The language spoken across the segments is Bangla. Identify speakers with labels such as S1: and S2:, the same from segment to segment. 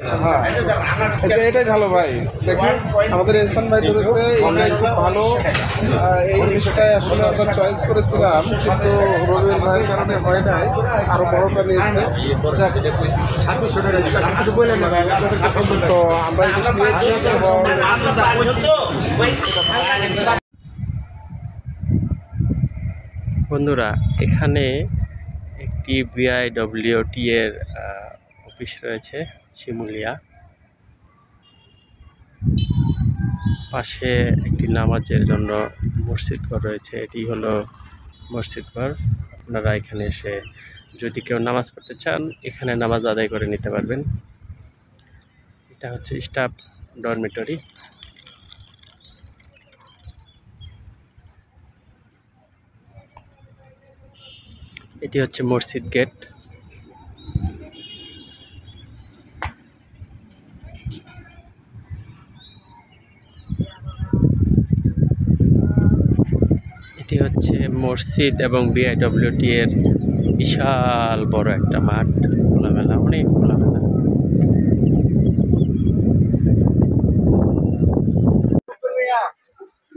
S1: হ্যাঁ, এটাই ভালো ভাই। দেখুন আমাদের এহসান ভাই ধরেছে, এটাই খুব ভালো। এই বিষয়টাই আসলে আমরা চয়েস করেছিলাম, কিন্তু রবিউল ভাইয়ের কারণে হয় নাই, আরো বড়টা নিয়েছে। তো আমরা ইলিশ নিয়েছি এবং
S2: বন্ধুরা, এখানে একটি বিআইডব্লিউটি এর অফিস রয়েছে শিমুলিয়া। পাশে একটি নামাজের জন্য মসজিদ ঘর রয়েছে। এটি হলো মসজিদ ঘর। আপনারা এখানে এসে যদি কেউ নামাজ পড়তে চান, এখানে নামাজ আদায় করে নিতে পারবেন। এটা হচ্ছে স্টাফ ডরমিটরি। এটি হচ্ছে মসজিদ গেট। এটি হচ্ছে মসজিদ এবং বিআইডব্লিউটি এর বিশাল বড় একটা মাঠ, খোলামেলা, অনেক খোলামেলা।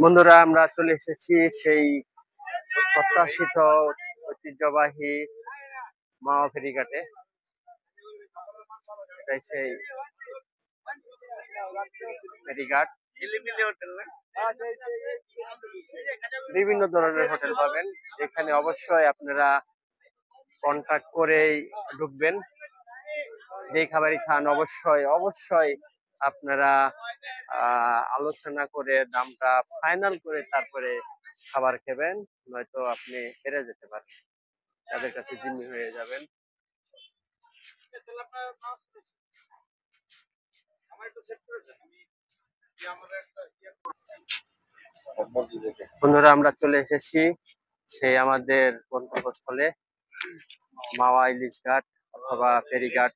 S2: বন্ধুরা, আমরা চলে এসেছি সেই প্রত্যাশিত ঐতিহ্যবাহী মাওয়া ফেরিঘাটে। এটাই সেই ফেরিঘাট। বিভিন্ন ধরনের হোটেল পাবেন এখানে। অবশ্যই আপনারা কন্ট্যাক্ট করেই ঢুকবেন। যেই খাবারই খান অবশ্যই অবশ্যই আপনারা আলোচনা করে দামটা ফাইনাল করে তারপরে খাবার খেবেন, নয়তো আপনি হেরে যেতে পারেন, তাদের কাছে জিম্মি হয়ে যাবেন। বন্ধুরা, আমরা চলে এসেছি সেই আমাদের গন্তব্যস্থলে, মাওয়া ইলিশ ঘাট অথবা ফেরিঘাট।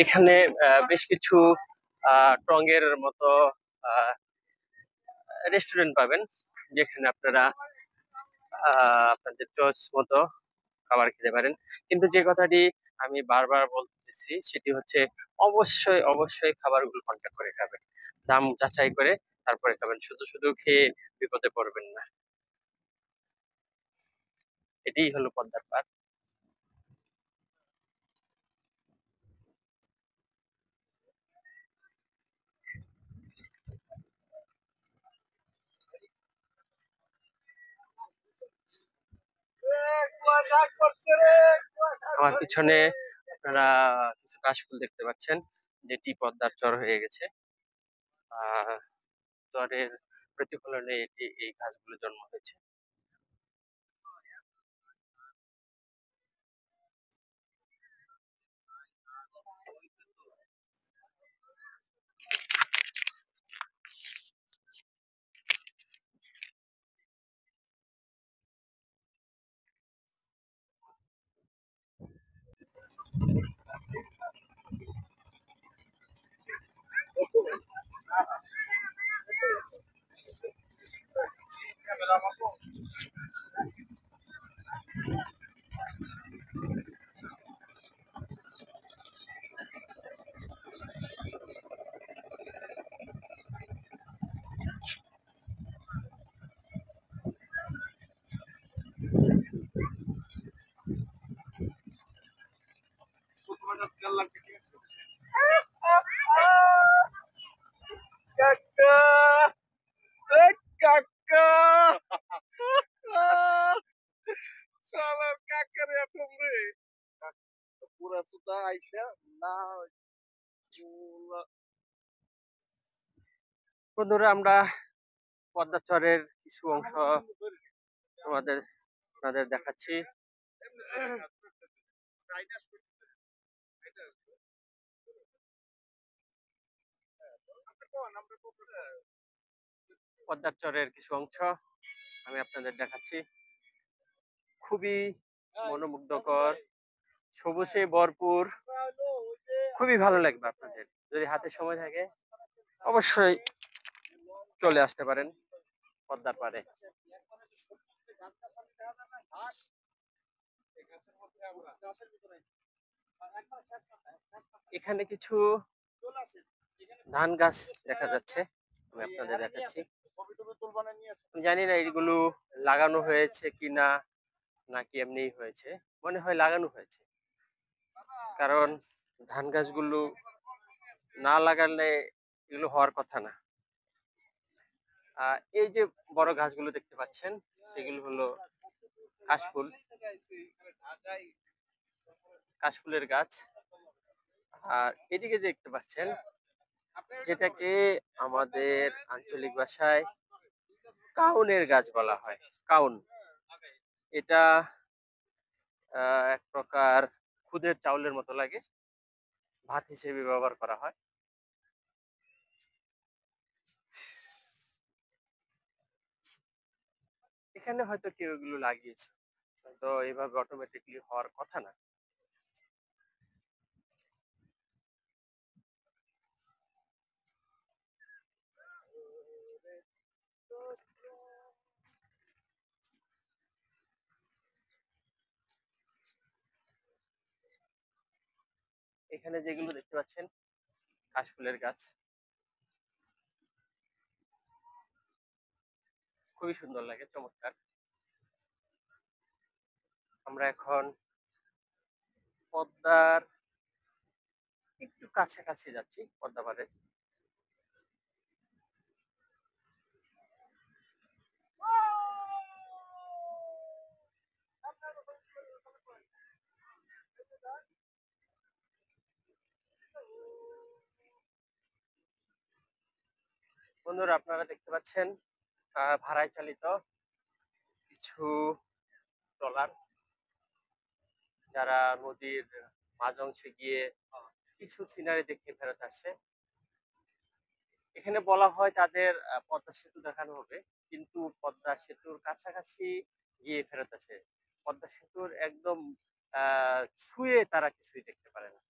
S2: এখানে বেশ কিছু টঙের মতো রেস্টুরেন্ট পাবেন, যেখানে আপনারা আপনাদের চয়েস মতো খাবার খেতে পারেন। কিন্তু যে কথাটি আমি বারবার বলতেছি সেটি হচ্ছে, অবশ্যই অবশ্যই খাবারগুলো কন্ট্যাক্ট করে খাবেন, দাম যাচাই করে তারপরে খাবেন। শুধু শুধু খেয়ে বিপদে পড়বেন না। এটাই হলো পদ্মার পার। আমার পিছনে আপনারা কিছু কাশফুল দেখতে পাচ্ছেন, যেটি পদ্মার চর হয়ে গেছে। আহ চরের প্রতিফলনে এটি এই গাছগুলো জন্ম হয়েছে। বন্ধুরা, আমরা পদ্মা চরের কিছু অংশ আমাদের আপনাদের দেখাচ্ছি। পদ্মার চরের কিছু অংশ আমি আপনাদের দেখাচ্ছি। খুবই মনোমুগ্ধকর, সবুজে ভরপুর, খুবই ভালো লাগবে আপনাদের। যদি হাতে সময় থাকে অবশ্যই চলে আসতে পারেন পদ্মার পাড়ে। এখানে কিছু ধান গাছ দেখা যাচ্ছে, আমি আপনাদের দেখাচ্ছি। আমি জানি না এগুলো লাগানো হয়েছে কিনা নাকি এমনিই হয়েছে, মনে হয় লাগানো হয়েছে, কারণ ধান গাছগুলো না লাগালে এগুলো হওয়ার কথা না। এই যে বড় গাছগুলো দেখতে পাচ্ছেন, সেগুলো হলো কাশফুল, কাশফুলের গাছ। আর এদিকে দেখতে পাচ্ছেন, যেটাকে আমাদের আঞ্চলিক ভাষায় কাউনের গাছ বলা হয়। কাউন, এটা এক প্রকার খুদের চাউলের মতো লাগে, ভাত হিসেবে ব্যবহার করা হয়। এখানে হয়তো কেউ এগুলো লাগিয়েছে, তো এভাবে অটোমেটিকলি হওয়ার কথা না। এখানে যেগুলো দেখতে পাচ্ছেন কাশফুলের গাছ, খুবই সুন্দর লাগে, চমৎকার। আমরা এখন পদ্মার একটু কাছাকাছি যাচ্ছি, পদ্মা পাড়ের। বন্ধুরা, আপনারা দেখতে পাচ্ছেন ভাড়ায় চালিত কিছু ট্রলার, যারা নদীর মাঝ অংশে গিয়ে কিছু সিনারি দেখে ফেরত আসছে। এখানে বলা হয় তাদের পদ্মা সেতু দেখানো হবে, কিন্তু পদ্মা সেতুর কাছাকাছি গিয়ে ফেরত আসে। পদ্মা সেতুর একদম ছুঁয়ে তারা কিছুই দেখতে পারে না।